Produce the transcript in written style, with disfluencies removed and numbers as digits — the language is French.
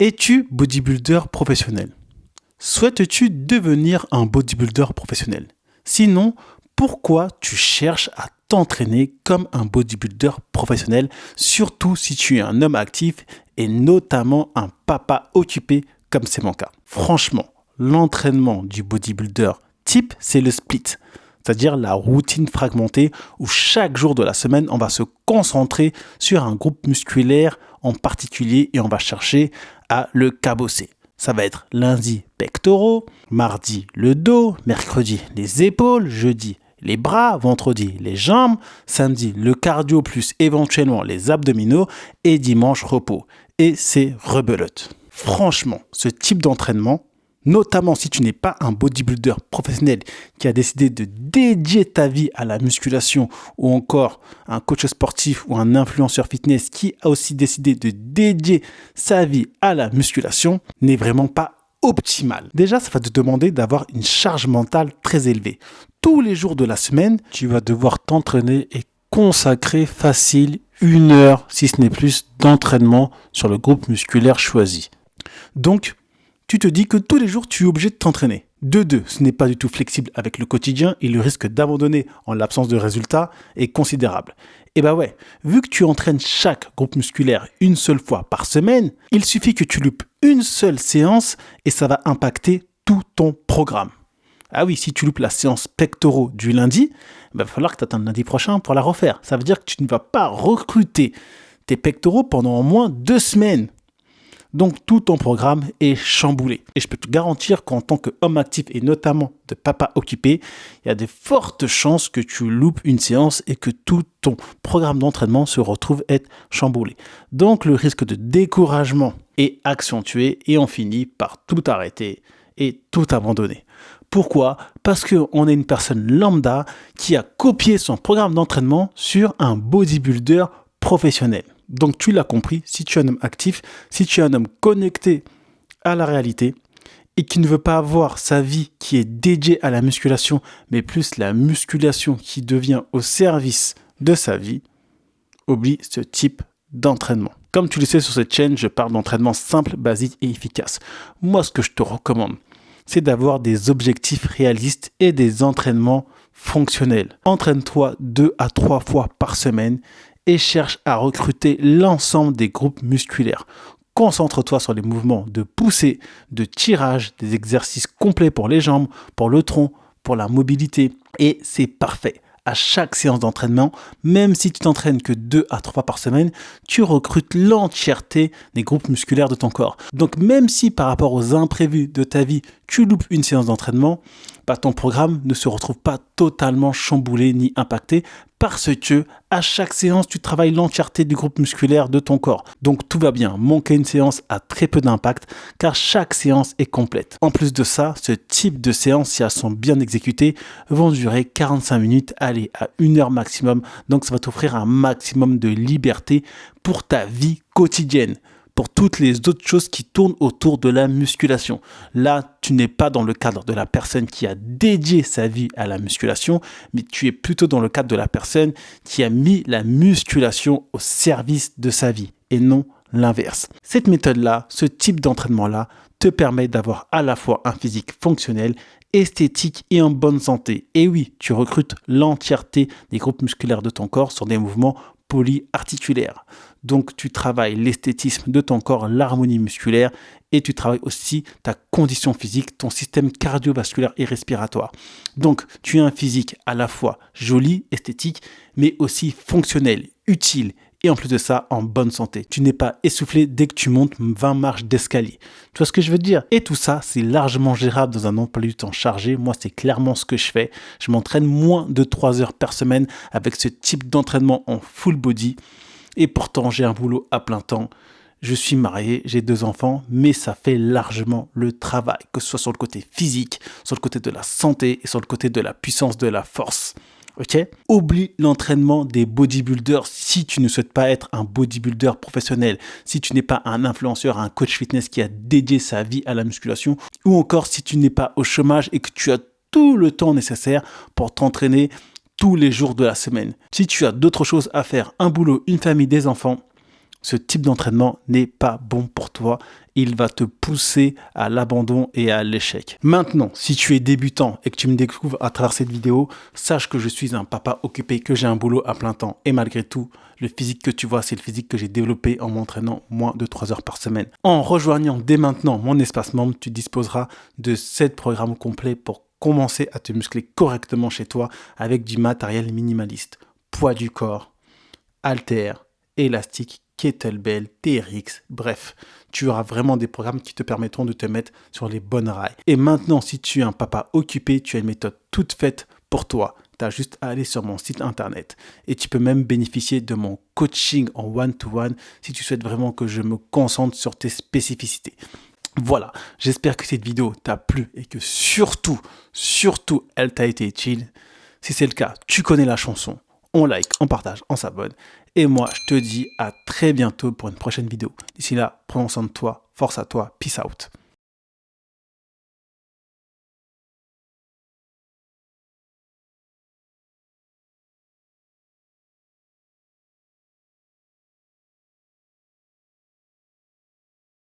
Es-tu bodybuilder professionnel? Souhaites-tu devenir un bodybuilder professionnel? Sinon, pourquoi tu cherches à t'entraîner comme un bodybuilder professionnel, surtout si tu es un homme actif et notamment un papa occupé comme c'est mon cas? Franchement, l'entraînement du bodybuilder type, c'est le split, c'est-à-dire la routine fragmentée où chaque jour de la semaine, on va se concentrer sur un groupe musculaire en particulier et on va chercher à le cabosser. Ça va être lundi, pectoraux, mardi, le dos, mercredi, les épaules, jeudi, les bras, vendredi, les jambes, samedi, le cardio plus éventuellement les abdominaux et dimanche, repos. Et c'est rebelote. Franchement, ce type d'entraînement, notamment si tu n'es pas un bodybuilder professionnel qui a décidé de dédier ta vie à la musculation ou encore un coach sportif ou un influenceur fitness qui a aussi décidé de dédier sa vie à la musculation, n'est vraiment pas optimal. Déjà, ça va te demander d'avoir une charge mentale très élevée. Tous les jours de la semaine, tu vas devoir t'entraîner et consacrer facile 1 heure, si ce n'est plus, d'entraînement sur le groupe musculaire choisi. Donc, tu te dis que tous les jours, tu es obligé de t'entraîner. De deux, ce n'est pas du tout flexible avec le quotidien et le risque d'abandonner en l'absence de résultats est considérable. Et bah ouais, vu que tu entraînes chaque groupe musculaire une seule fois par semaine, il suffit que tu loupes une seule séance et ça va impacter tout ton programme. Ah oui, si tu loupes la séance pectoraux du lundi, il va falloir que tu attendes lundi prochain pour la refaire. Ça veut dire que tu ne vas pas recruter tes pectoraux pendant au moins 2 semaines. Donc, tout ton programme est chamboulé. Et je peux te garantir qu'en tant qu'homme actif et notamment de papa occupé, il y a de fortes chances que tu loupes une séance et que tout ton programme d'entraînement se retrouve être chamboulé. Donc, le risque de découragement est accentué et on finit par tout arrêter et tout abandonner. Pourquoi? Parce qu'on est une personne lambda qui a copié son programme d'entraînement sur un bodybuilder professionnel. Donc, tu l'as compris, si tu es un homme actif, si tu es un homme connecté à la réalité et qui ne veut pas avoir sa vie qui est dédiée à la musculation, mais plus la musculation qui devient au service de sa vie, oublie ce type d'entraînement. Comme tu le sais sur cette chaîne, je parle d'entraînement simple, basique et efficace. Moi, ce que je te recommande, c'est d'avoir des objectifs réalistes et des entraînements fonctionnels. Entraîne-toi 2 à 3 fois par semaine et cherche à recruter l'ensemble des groupes musculaires. Concentre-toi sur les mouvements de poussée, de tirage, des exercices complets pour les jambes, pour le tronc, pour la mobilité. Et c'est parfait. À chaque séance d'entraînement, même si tu t'entraînes que 2 à 3 par semaine, tu recrutes l'entièreté des groupes musculaires de ton corps. Donc même si par rapport aux imprévus de ta vie, tu loupes une séance d'entraînement, ton programme ne se retrouve pas totalement chamboulé ni impacté parce que à chaque séance, tu travailles l'entièreté du groupe musculaire de ton corps. Donc tout va bien. Manquer une séance a très peu d'impact car chaque séance est complète. En plus de ça, ce type de séances, si elles sont bien exécutées, vont durer 45 minutes, allez, à 1 heure maximum. Donc ça va t'offrir un maximum de liberté pour ta vie quotidienne, pour toutes les autres choses qui tournent autour de la musculation. Là, tu n'es pas dans le cadre de la personne qui a dédié sa vie à la musculation, mais tu es plutôt dans le cadre de la personne qui a mis la musculation au service de sa vie et non l'inverse. Cette méthode-là, ce type d'entraînement-là, te permet d'avoir à la fois un physique fonctionnel, esthétique et en bonne santé. Et oui, tu recrutes l'entièreté des groupes musculaires de ton corps sur des mouvements polyarticulaires. Donc, tu travailles l'esthétisme de ton corps, l'harmonie musculaire et tu travailles aussi ta condition physique, ton système cardiovasculaire et respiratoire. Donc, tu as un physique à la fois joli, esthétique, mais aussi fonctionnel, utile et en plus de ça, en bonne santé. Tu n'es pas essoufflé dès que tu montes 20 marches d'escalier. Tu vois ce que je veux dire? Et tout ça, c'est largement gérable dans un emploi du temps chargé. Moi, c'est clairement ce que je fais. Je m'entraîne moins de 3 heures par semaine avec ce type d'entraînement en full body. Et pourtant, j'ai un boulot à plein temps. Je suis marié, j'ai 2 enfants, mais ça fait largement le travail, que ce soit sur le côté physique, sur le côté de la santé et sur le côté de la puissance, de la force. Ok? Oublie l'entraînement des bodybuilders si tu ne souhaites pas être un bodybuilder professionnel, si tu n'es pas un influenceur, un coach fitness qui a dédié sa vie à la musculation, ou encore si tu n'es pas au chômage et que tu as tout le temps nécessaire pour t'entraîner tous les jours de la semaine. Si tu as d'autres choses à faire, un boulot, une famille, des enfants, Ce type d'entraînement n'est pas bon pour toi. Il va te pousser à l'abandon et à l'échec. Maintenant, si tu es débutant et que tu me découvres à travers cette vidéo, sache que je suis un papa occupé, que j'ai un boulot à plein temps. Et malgré tout, le physique que tu vois, c'est le physique que j'ai développé en m'entraînant moins de 3 heures par semaine. En rejoignant dès maintenant mon espace membre, tu disposeras de 7 programmes complets pour commencer à te muscler correctement chez toi avec du matériel minimaliste. Poids du corps, haltères, élastique, kettlebell, TRX, bref, tu auras vraiment des programmes qui te permettront de te mettre sur les bonnes rails. Et maintenant, si tu es un papa occupé, tu as une méthode toute faite pour toi. Tu as juste à aller sur mon site internet et tu peux même bénéficier de mon coaching en one-to-one si tu souhaites vraiment que je me concentre sur tes spécificités. Voilà, j'espère que cette vidéo t'a plu et que surtout, elle t'a été utile. Si c'est le cas, tu connais la chanson. On like, on partage, on s'abonne. Et moi, je te dis à très bientôt pour une prochaine vidéo. D'ici là, prends soin de toi, force à toi, peace out.